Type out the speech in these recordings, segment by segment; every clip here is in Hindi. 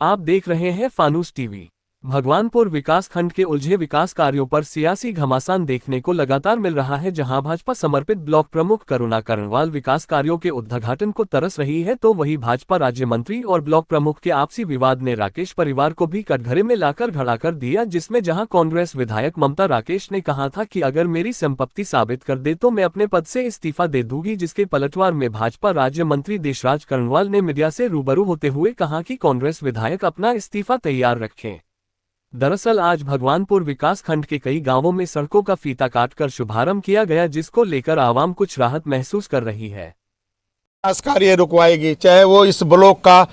आप देख रहे हैं फानूस टीवी। भगवानपुर विकास खंड के उलझे विकास कार्यों पर सियासी घमासान देखने को लगातार मिल रहा है। जहां भाजपा समर्पित ब्लॉक प्रमुख करुणा कर्णवाल विकास कार्यों के उद्घाटन को तरस रही है, तो वहीं भाजपा राज्य मंत्री और ब्लॉक प्रमुख के आपसी विवाद ने राकेश परिवार को भी कटघरे में लाकर खड़ा कर दिया, जिसमें जहां कांग्रेस विधायक ममता राकेश ने कहा था कि अगर मेरी संपत्ति साबित कर दे तो मैं अपने पद से इस्तीफा दे दूंगी, जिसके पलटवार में भाजपा राज्य मंत्री देशराज कर्णवाल ने मीडिया से रूबरू होते हुए कहा कि कांग्रेस विधायक अपना इस्तीफा तैयार रखें। दरअसल आज भगवानपुर विकास खंड के कई गांवों में सड़कों का फीता काटकर शुभारंभ किया गया, जिसको लेकर आवाम कुछ राहत महसूस कर रही है। विकास कार्य रुकवाएगी, चाहे वो इस ब्लॉक का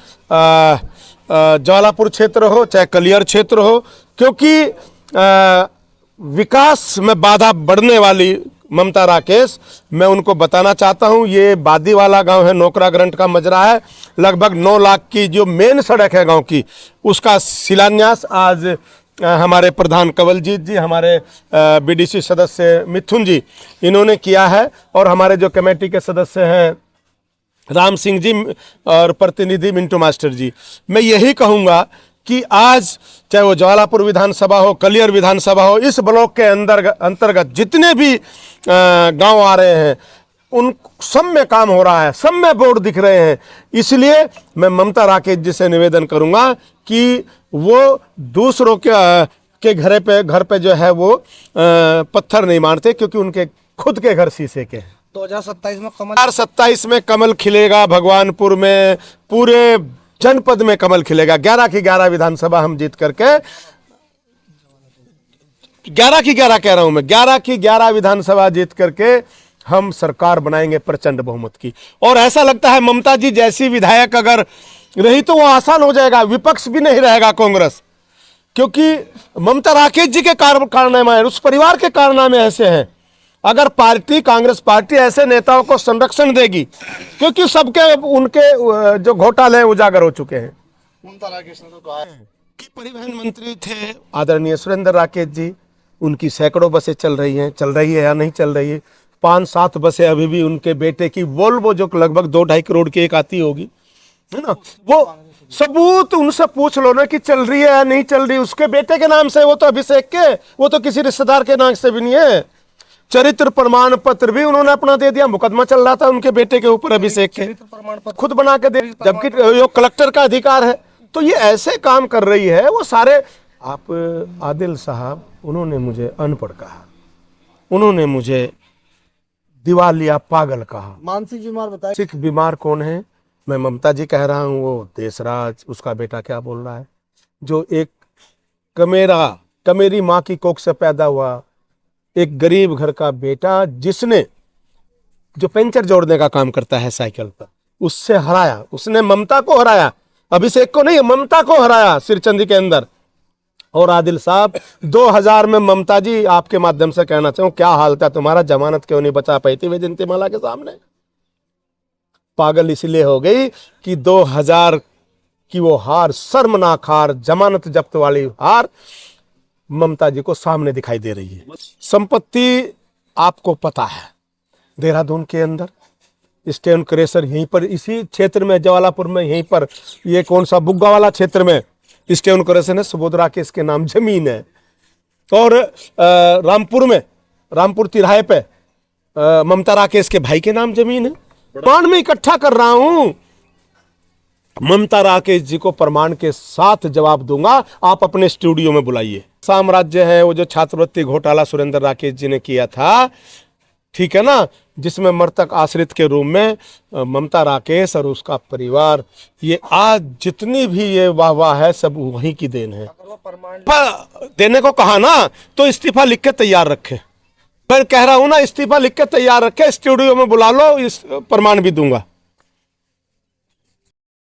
ज्वालापुर क्षेत्र हो, चाहे कलियर क्षेत्र हो, क्योंकि विकास में बाधा बढ़ने वाली ममता राकेश, मैं उनको बताना चाहता हूं, ये बादी वाला गांव है, नोकरा ग्रंट का मजरा है। लगभग 9 लाख की जो मेन सड़क है गांव की, उसका शिलान्यास आज हमारे प्रधान कंवलजीत जी, हमारे बीडीसी सदस्य मिथुन जी, इन्होंने किया है। और हमारे जो कमेटी के सदस्य हैं राम सिंह जी और प्रतिनिधि मिंटू मास्टर जी, मैं यही कहूँगा कि आज चाहे वो ज्वालापुर विधानसभा हो, कलियर विधानसभा हो, इस ब्लॉक के अंतर्गत जितने भी गांव आ रहे हैं उन सब में काम हो रहा है, सब में बोर्ड दिख रहे हैं। इसलिए मैं ममता राकेश जी से निवेदन करूंगा कि वो दूसरों के घर पे जो है वो पत्थर नहीं मारते, क्योंकि उनके खुद के घर शीशे के हैं। 2027 में कमल खिलेगा भगवानपुर में, पूरे जनपद में कमल खिलेगा। 11 की 11 विधानसभा हम जीत करके 11 की 11 कह रहा हूं मैं, 11 की 11 विधानसभा जीत करके हम सरकार बनाएंगे प्रचंड बहुमत की। और ऐसा लगता है ममता जी जैसी विधायक अगर रही तो वो आसान हो जाएगा, विपक्ष भी नहीं रहेगा कांग्रेस, क्योंकि ममता राकेश जी के कारनामे, उस परिवार के कारनामे ऐसे हैं। अगर पार्टी, कांग्रेस पार्टी ऐसे नेताओं को संरक्षण देगी, क्योंकि सबके उनके जो घोटाले उजागर हो चुके हैं। ममता राकेश ने तो कहा है कि परिवहन मंत्री थे आदरणीय सुरेंद्र राकेश जी, उनकी सैकड़ों बसें चल रही है या नहीं चल रही है। 5-7 बसें अभी भी उनके बेटे की वोल्वो, जो लगभग 2-2.5 करोड़ की एक आती होगी, है ना, वो सबूत उनसे पूछ लो ना कि चल रही है या नहीं चल रही। उसके बेटे के नाम से, वो तो अभिषेक के, वो तो किसी रिश्तेदार के नाम से भी नहीं है। चरित्र प्रमाण पत्र भी उन्होंने अपना दे दिया, मुकदमा चल रहा था उनके बेटे के ऊपर, अभिषेक के, खुद बना के दे, जबकि ये कलेक्टर का अधिकार है। तो ये ऐसे काम कर रही है वो सारे। आप आदिल साहब, उन्होंने मुझे अनपढ़ कहा, उन्होंने मुझे दिवालिया पागल कहा। मानसिक बीमार बताइए। सिख बीमार कौन है? मैं ममता जी कह रहा हूँ, वो देशराज, उसका बेटा क्या बोल रहा है, जो एक कमेरी माँ की कोख से पैदा हुआ एक गरीब घर का बेटा, जिसने जो पेंचर जोड़ने का काम करता है साइकिल पर, उससे हराया, उसने ममता को हराया, अभिषेक को नहीं, ममता को हराया सिरचंदी के अंदर। और आदिल साहब 2000 में ममता जी, आपके माध्यम से कहना चाहूं, क्या हाल था तुम्हारा, जमानत क्यों नहीं बचा पाई थी वैजयंतीमाला के सामने? पागल इसलिए हो गई कि 2000 की वो हार, शर्मनाक हार, जमानत जब्त वाली हार ममता जी को सामने दिखाई दे रही है। संपत्ति आपको पता है, देहरादून के अंदर स्टेन क्रेशर यहीं पर, इसी क्षेत्र में, ज्वालापुर में, यहीं पर, ये कौन सा बुग्गा वाला क्षेत्र में स्टेन क्रेशर है, सुबोध राकेश के नाम जमीन है। और रामपुर तिराहे पे ममता राकेश के भाई के नाम जमीन है। प्रमाण में इकट्ठा कर रहा हूं, ममता राकेश जी को प्रमाण के साथ जवाब दूंगा, आप अपने स्टूडियो में बुलाइए। साम्राज्य है वो जो छात्रवृत्ति घोटाला सुरेंद्र राकेश जी ने किया था, ठीक है ना, जिसमें मृतक आश्रित के रूप में ममता राकेश और उसका परिवार, ये आज जितनी भी ये वाह है सब वहीं की देन है। देने को कहा ना, तो इस्तीफा लिख के तैयार रखे। मैं कह रहा हूं ना, इस्तीफा लिख के तैयार रखे, स्टूडियो में बुला लो, इस प्रमाण भी दूंगा।